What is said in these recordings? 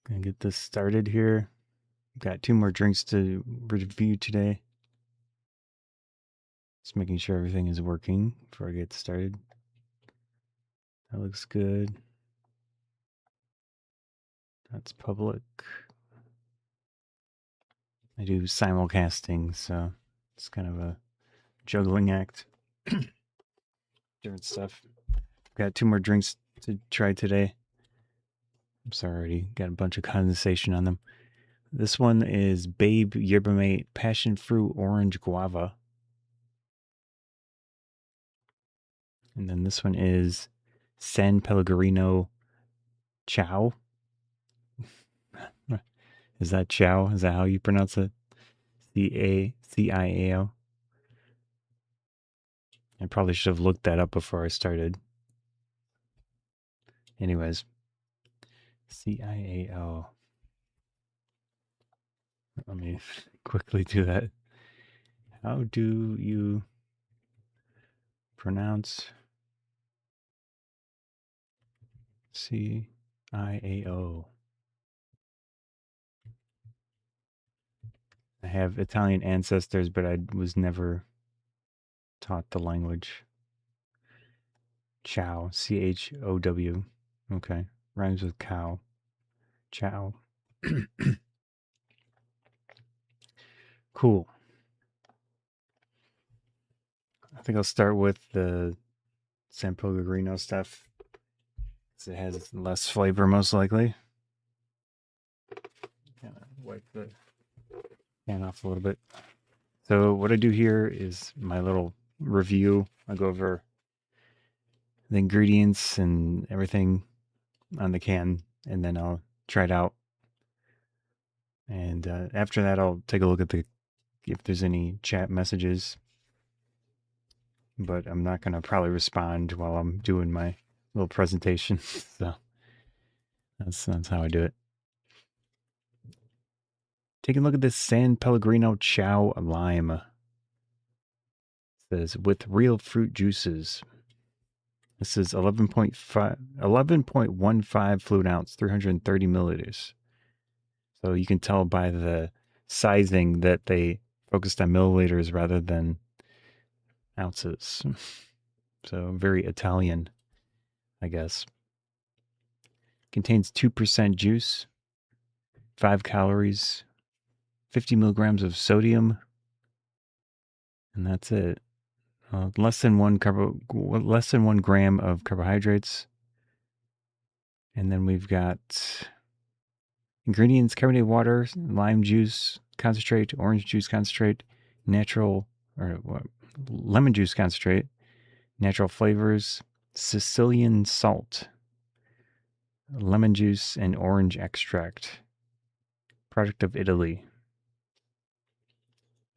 Gonna get this started here. Got 2 more drinks to review today. Just making sure everything is working before I get started. That looks good. That's public. I do simulcasting, so it's kind of a juggling act. Different stuff. Got 2 more drinks to try today. I'm sorry, already got a bunch of condensation on them. This one is Babe Yerba Mate Passion Fruit Orange Guava. And then this one is Sanpellegrino Ciao. Is that Ciao? Is that how you pronounce it? Ciao. I probably should have looked that up before I started. Anyways, Ciao. Let me quickly do that. How do you pronounce Ciao? I have Italian ancestors, but I was never taught the language. Chow, Chow. Okay, rhymes with cow. Chow. Cool. I think I'll start with the Sanpellegrino stuff. It has less flavor, most likely. Wipe the can off a little bit. So what I do here is my little review. I go over the ingredients and everything on the can, and then I'll try it out. And after that, I'll take a look at if there's any chat messages. But I'm not going to probably respond while I'm doing my little presentation. So that's how I do it. Take a look at this Sanpellegrino Ciao Lime. It says, with real fruit juices. This is 11.15 fluid ounce, 330 milliliters. So you can tell by the sizing that they focused on milliliters rather than ounces. So very Italian, I guess. Contains 2% juice, 5 calories, 50 milligrams of sodium, and that's it. Less than 1 gram of carbohydrates. And then we've got ingredients: carbonated water, lime juice concentrate, orange juice concentrate, lemon juice concentrate, natural flavors, Sicilian salt, lemon juice, and orange extract. Product of Italy.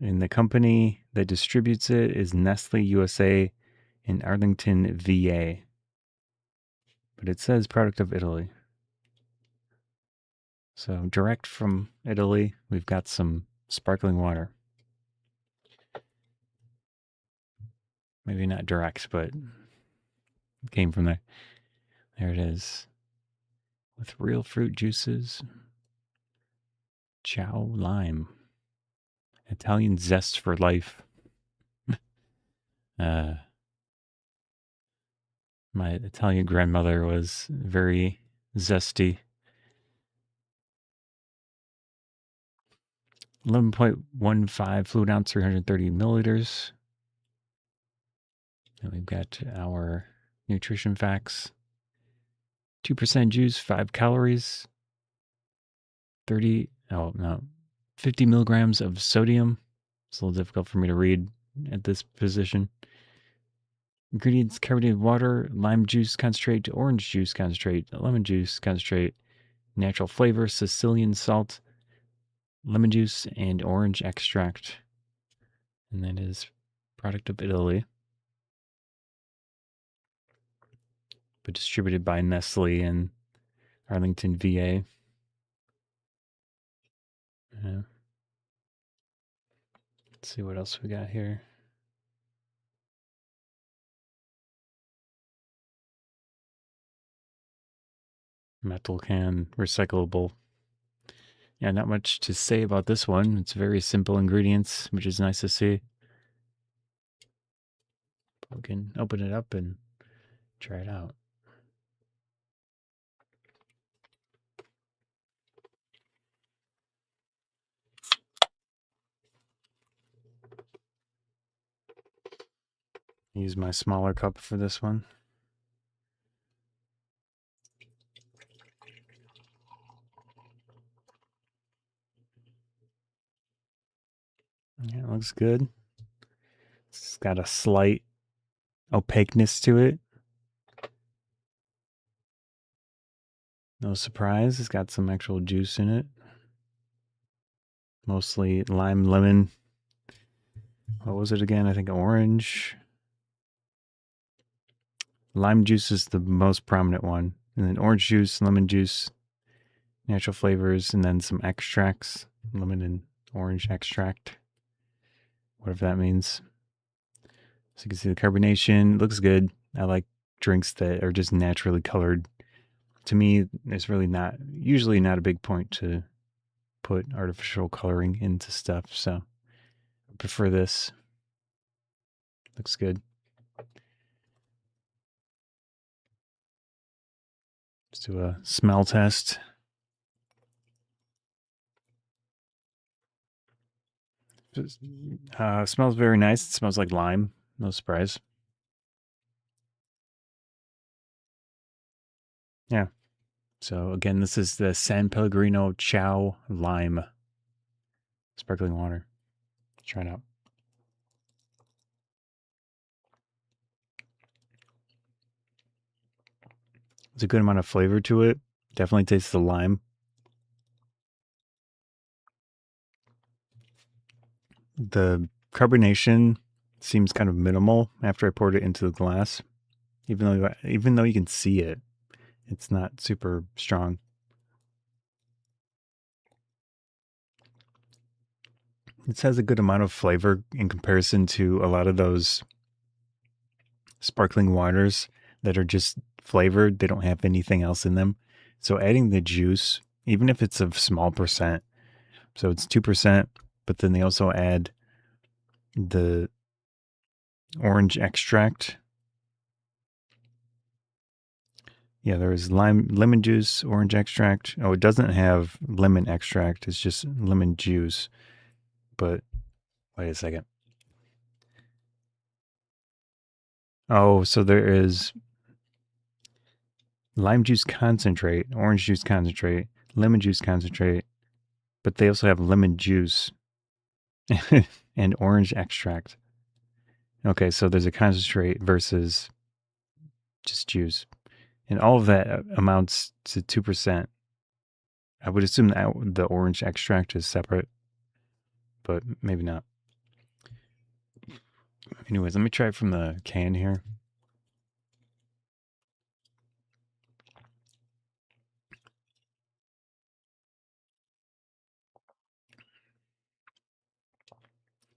And the company that distributes it is Nestle USA in Arlington, VA. But it says product of Italy. So direct from Italy, we've got some sparkling water. Maybe not direct, but it came from there. There it is. With real fruit juices. Ciao lime. Italian zest for life. My Italian grandmother was very zesty. 11.15 fluid ounce, 330 milliliters. And we've got our nutrition facts. 2% juice, 5 calories, 50 milligrams of sodium. It's a little difficult for me to read at this position. Ingredients: carbonated water, lime juice concentrate, orange juice concentrate, lemon juice concentrate, natural flavor, Sicilian salt, lemon juice, and orange extract. And that is product of Italy, but distributed by Nestle in Arlington, VA. Let's see what else we got here. Metal can, recyclable. Yeah, not much to say about this one. It's very simple ingredients, which is nice to see. We can open it up and try it out. Use my smaller cup for this one. Yeah, it looks good. It's got a slight opaqueness to it. No surprise, it's got some actual juice in it. Mostly lime, lemon. What was it again? I think orange. Lime juice is the most prominent one. And then orange juice, lemon juice, natural flavors, and then some extracts. Lemon and orange extract. Whatever that means. So you can see the carbonation. Looks good. I like drinks that are just naturally colored. To me, it's really usually not a big point to put artificial coloring into stuff. So I prefer this. Looks good. Let's do a smell test. Smells very nice. It smells like lime. No surprise. Yeah. So again, this is the Sanpellegrino Ciao Lime sparkling water. Try it out. There's a good amount of flavor to it. Definitely tastes the lime. The carbonation seems kind of minimal after I poured it into the glass. Even though you can see it, it's not super strong. It has a good amount of flavor in comparison to a lot of those sparkling waters that are just flavored. They don't have anything else in them. So adding the juice, even if it's a small percent, so it's 2%, but then they also add the orange extract. Yeah, there is lemon juice, orange extract. Oh, it doesn't have lemon extract. It's just lemon juice. But wait a second. Oh, so there is lime juice concentrate, orange juice concentrate, lemon juice concentrate, but they also have lemon juice and orange extract. Okay, so there's a concentrate versus just juice. And all of that amounts to 2%. I would assume that the orange extract is separate, but maybe not. Anyways, let me try it from the can here.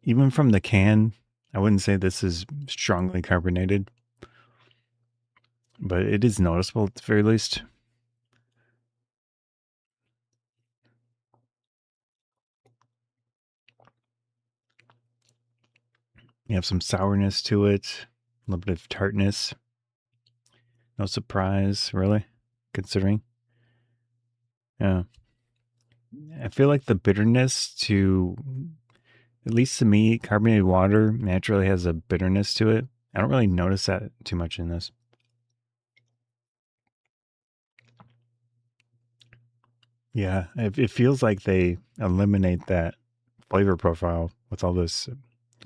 Even from the can, I wouldn't say this is strongly carbonated, but it is noticeable at the very least. You have some sourness to it, a little bit of tartness. No surprise, really, considering. Yeah. I feel like the bitterness at least to me, carbonated water naturally has a bitterness to it. I don't really notice that too much in this. Yeah, it feels like they eliminate that flavor profile with all this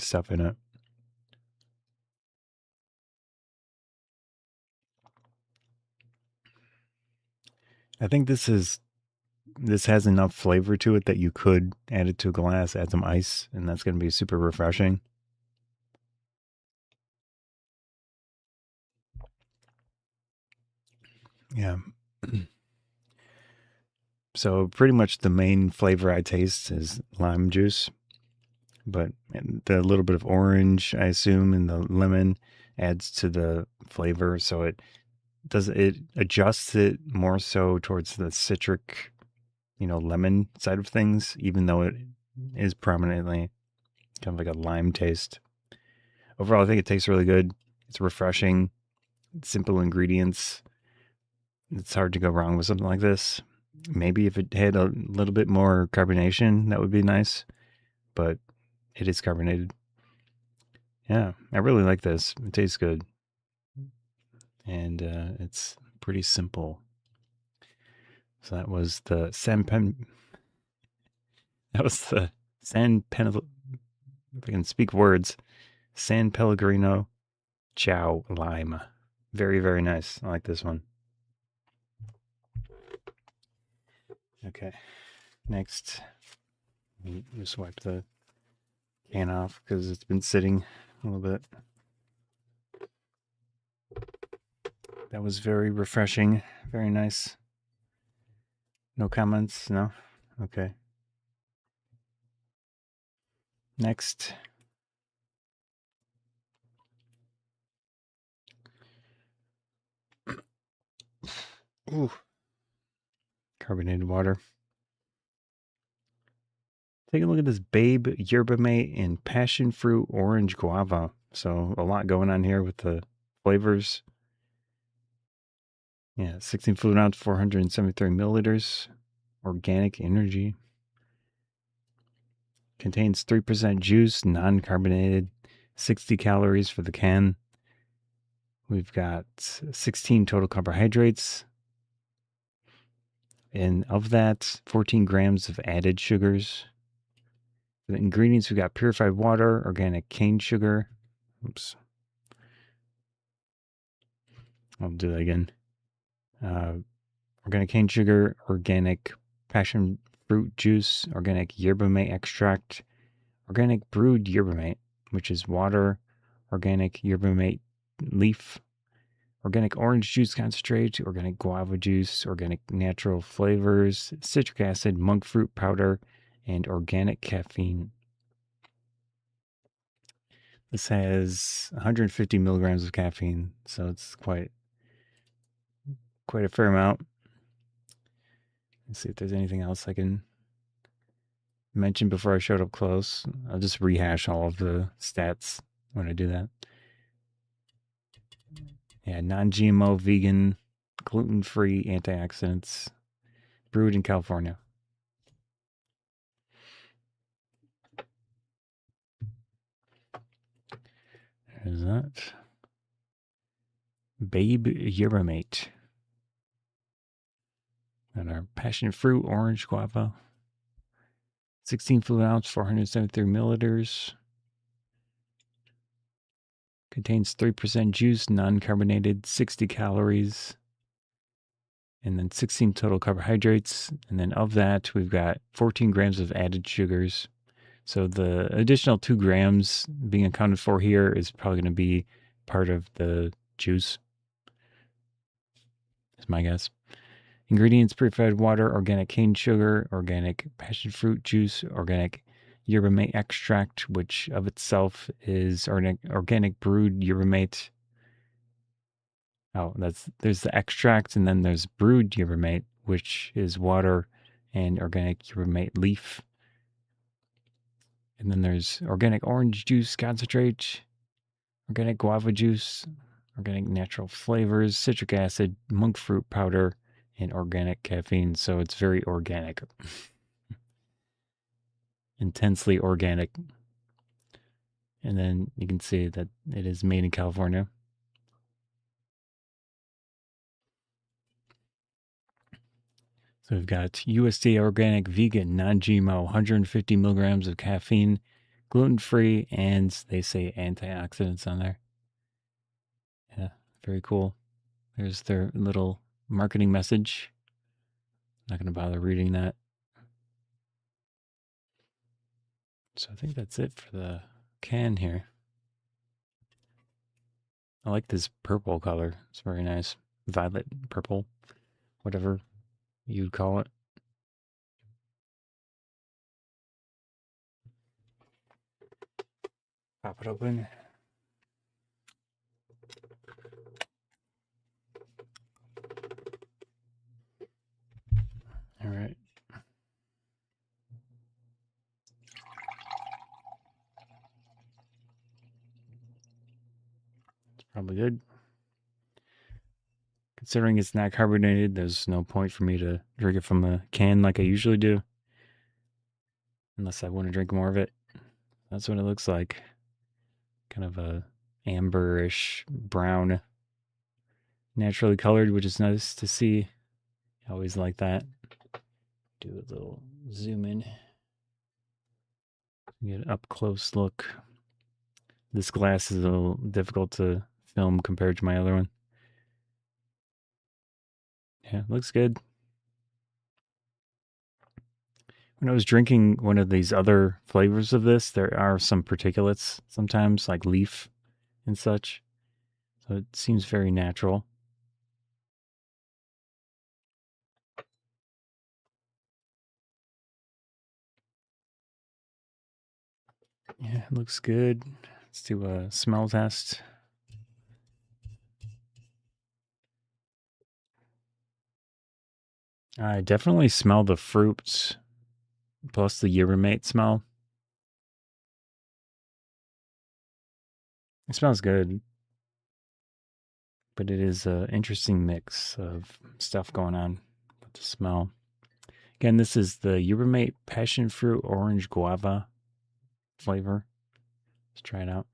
stuff in it. I think this has enough flavor to it that you could add it to a glass, add some ice, and that's going to be super refreshing. Yeah. So pretty much the main flavor I taste is lime juice, but the little bit of orange, I assume, and the lemon adds to the flavor. So it adjusts it more so towards the citric lemon side of things, even though it is prominently kind of like a lime taste. Overall, I think it tastes really good. It's refreshing, simple ingredients. It's hard to go wrong with something like this. Maybe if it had a little bit more carbonation, that would be nice, but it is carbonated. Yeah, I really like this. It tastes good, and it's pretty simple. So that was the That was the San Pen. If I can speak words, Sanpellegrino Ciao lime. Very, very nice. I like this one. Okay. Next, just wipe the can off because it's been sitting a little bit. That was very refreshing. Very nice. No comments? No? Okay. Next. Ooh. Carbonated water. Take a look at this Babe Yerba Mate and Passion Fruit Orange Guava. So a lot going on here with the flavors. Yeah, 16 fluid ounce, 473 milliliters. Organic energy. Contains 3% juice, non-carbonated. 60 calories for the can. We've got 16 total carbohydrates. And of that, 14 grams of added sugars. For the ingredients, we've got purified water, organic cane sugar. Oops. I'll do that again. Organic cane sugar, organic passion fruit juice, organic yerba mate extract, organic brewed yerba mate, which is water, organic yerba mate leaf, organic orange juice concentrate, organic guava juice, organic natural flavors, citric acid, monk fruit powder, and organic caffeine. This has 150 milligrams of caffeine, so it's quite a fair amount. Let's see if there's anything else I can mention before I showed up close. I'll just rehash all of the stats when I do that. Yeah, non-GMO, vegan, gluten-free, antioxidants, brewed in California. There's that. Babe Yerba Mate. And our passion fruit, orange guava. 16 fluid ounce, 473 milliliters. Contains 3% juice, non-carbonated, 60 calories. And then 16 total carbohydrates. And then of that, we've got 14 grams of added sugars. So the additional 2 grams being accounted for here is probably going to be part of the juice, is my guess. Ingredients: purified water, organic cane sugar, organic passion fruit juice, organic yerba mate extract, which of itself is organic brewed yerba mate. Oh, there's the extract, and then there's brewed yerba mate, which is water and organic yerba mate leaf. And then there's organic orange juice concentrate, organic guava juice, organic natural flavors, citric acid, monk fruit powder, and organic caffeine. So it's very organic. Intensely organic. And then you can see that it is made in California. So we've got USDA organic, vegan, non-GMO, 150 milligrams of caffeine, gluten-free, and they say antioxidants on there. Yeah, very cool. There's their little marketing message. Not going to bother reading that. So I think that's it for the can here. I like this purple color. It's very nice. Violet purple, whatever you'd call it. Pop it open. All right. Probably good. Considering it's not carbonated, there's no point for me to drink it from a can like I usually do. Unless I want to drink more of it. That's what it looks like. Kind of a amberish brown, naturally colored, which is nice to see. I always like that. Do a little zoom in. Get an up close look. This glass is a little difficult to film compared to my other one. Yeah, looks good. When I was drinking one of these other flavors of this, there are some particulates sometimes, like leaf and such. So it seems very natural. Yeah, it looks good. Let's do a smell test. I definitely smell the fruits plus the Yerba mate smell. It smells good, but it is an interesting mix of stuff going on with the smell. Again, this is the Yerba mate passion fruit orange guava flavor. Let's try it out.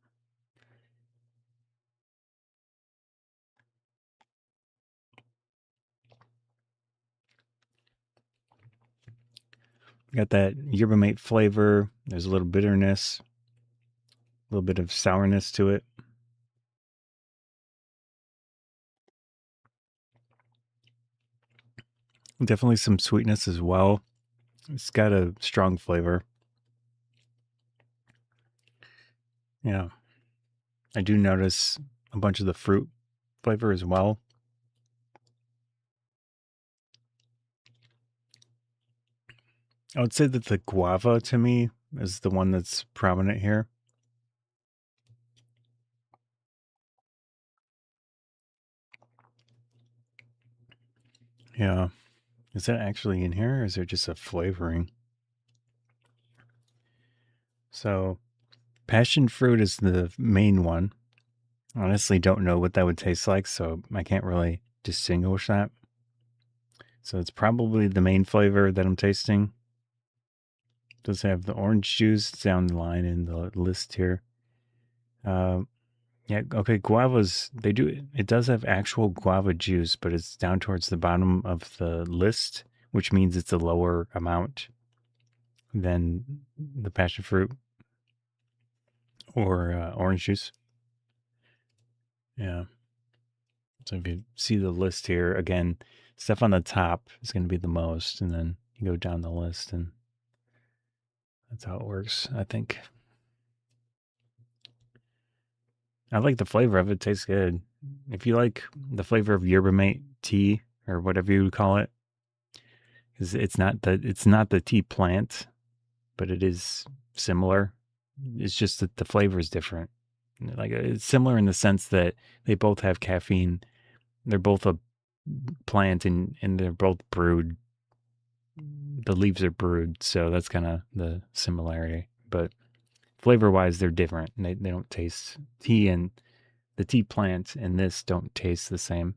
Got that yerba mate flavor. There's a little bitterness, a little bit of sourness to it. Definitely some sweetness as well. It's got a strong flavor. Yeah. I do notice a bunch of the fruit flavor as well. I would say that the guava to me is the one that's prominent here. Yeah. Is that actually in here or is there just a flavoring? So, passion fruit is the main one. Honestly, don't know what that would taste like, so I can't really distinguish that. So, it's probably the main flavor that I'm tasting. It does have the orange juice down the line in the list here. Yeah, okay, guavas, they do, it does have actual guava juice, but it's down towards the bottom of the list, which means it's a lower amount than the passion fruit or orange juice. Yeah. So if you see the list here, again, stuff on the top is going to be the most, and then you go down the list, and that's how it works, I think. I like the flavor of it. It tastes good. If you like the flavor of yerba mate tea or whatever you would call it, because it's not the tea plant, but it is similar. It's just that the flavor is different. Like it's similar in the sense that they both have caffeine. They're both a plant and they're both brewed. The leaves are brewed, so that's kind of the similarity. But flavor wise, they're different. They don't taste tea and the tea plant and this don't taste the same.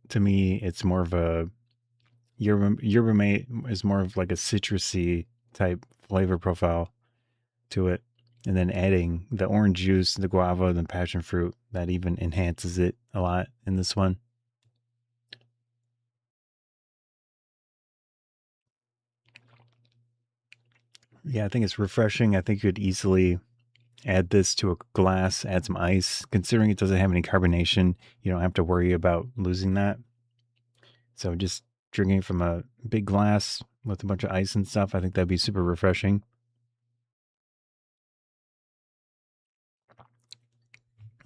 To me, it's more of a yerba mate is more of like a citrusy type flavor profile to it. And then adding the orange juice, the guava, the passion fruit, that even enhances it a lot in this one. Yeah, I think it's refreshing. I think you could easily add this to a glass, add some ice. Considering it doesn't have any carbonation, you don't have to worry about losing that. So just drinking from a big glass with a bunch of ice and stuff, I think that'd be super refreshing.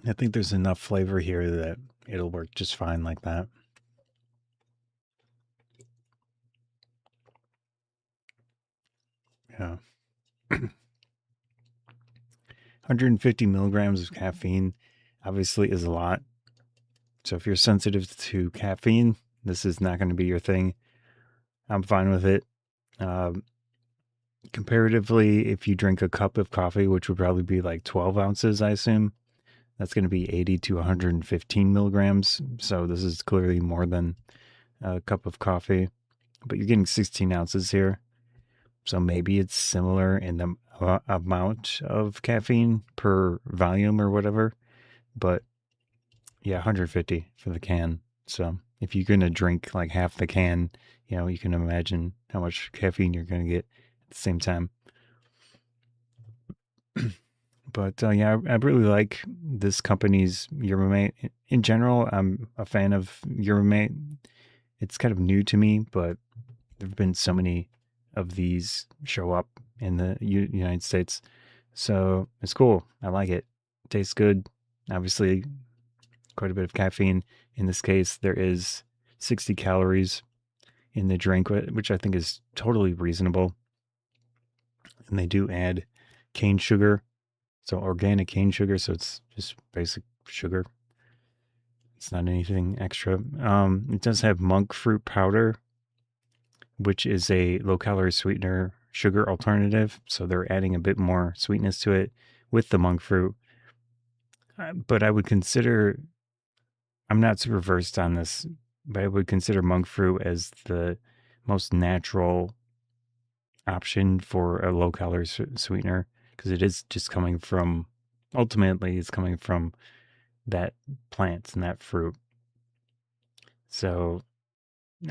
I think there's enough flavor here that it'll work just fine like that. Yeah. 150 milligrams of caffeine obviously is a lot. So if you're sensitive to caffeine, this is not going to be your thing. I'm fine with it. Um, Comparatively, if you drink a cup of coffee, which would probably be like 12 ounces, I assume, that's going to be 80 to 115 milligrams. So this is clearly more than a cup of coffee, but you're getting 16 ounces here. So maybe it's similar in the amount of caffeine per volume or whatever. But yeah, 150 for the can. So if you're going to drink like half the can, you can imagine how much caffeine you're going to get at the same time. But yeah, I really like this company's Yerba Mate. In general, I'm a fan of Yerba Mate. It's kind of new to me, but there have been so many of these show up in the United States. So it's cool. I like it. Tastes good. Obviously, quite a bit of caffeine. In this case, there is 60 calories in the drink, which I think is totally reasonable. And they do add cane sugar. So organic cane sugar. So it's just basic sugar. It's not anything extra. It does have monk fruit powder, which is a low calorie sweetener sugar alternative. So they're adding a bit more sweetness to it with the monk fruit. But I would consider, I'm not super versed on this, but I would consider monk fruit as the most natural option for a low calorie sweetener because it is just coming from, ultimately, it's coming from that plant and that fruit. So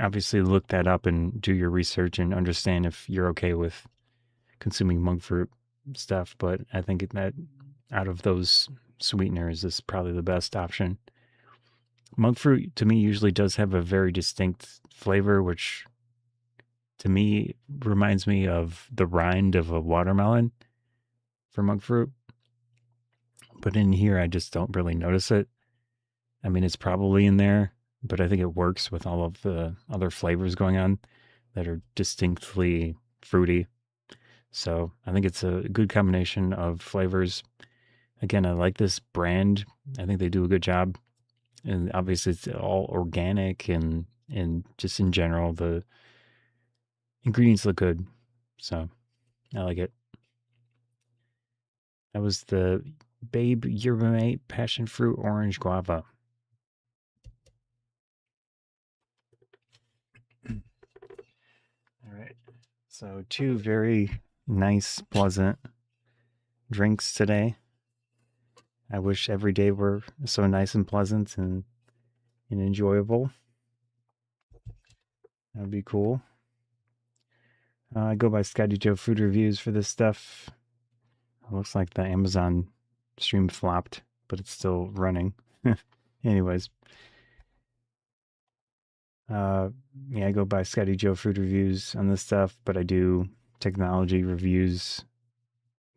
obviously look that up and do your research and understand if you're okay with consuming monk fruit stuff. But I think that out of those sweeteners is probably the best option. Monk fruit to me usually does have a very distinct flavor, which to me reminds me of the rind of a watermelon for monk fruit. But in here, I just don't really notice it. I mean, it's probably in there, but I think it works with all of the other flavors going on that are distinctly fruity. So I think it's a good combination of flavors. Again, I like this brand. I think they do a good job. And obviously it's all organic and just in general the ingredients look good. So I like it. That was the Babe Yerba Mate Passion Fruit Orange Guava. All right. So two very nice, pleasant drinks today. I wish every day were so nice and pleasant and enjoyable. That would be cool. I go by Scotty Joe Food Reviews for this stuff. It looks like the Amazon stream flopped, but it's still running. Anyways, uh, yeah, I go by Scotty Joe Food Reviews on this stuff, but I do technology reviews,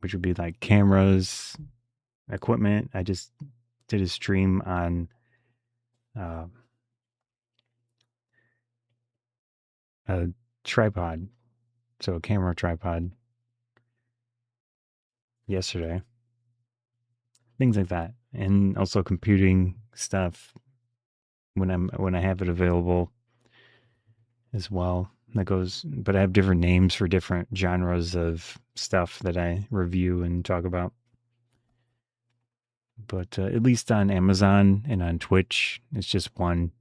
which would be like cameras, equipment. I just did a stream on uh, a tripod, so a camera tripod yesterday. Things like that, and also computing stuff when I have it available as well. That goes, but I have different names for different genres of stuff that I review and talk about. But at least on Amazon and on Twitch, it's just one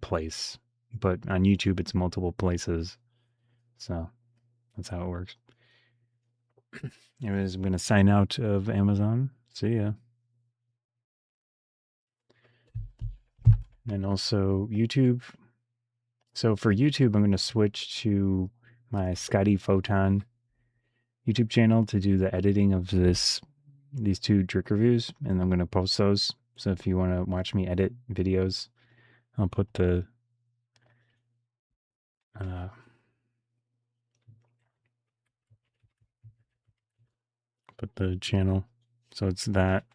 place. But on YouTube, it's multiple places. So that's how it works. Anyways, I'm going to sign out of Amazon. See ya. And also YouTube. So for YouTube, I'm going to switch to my Scotty Photon YouTube channel to do the editing of these two drink reviews, and I'm going to post those. So if you want to watch me edit videos, I'll put uh, the channel. So it's that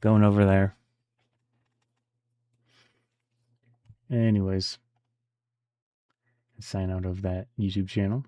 going over there. Anyways, sign out of that YouTube channel.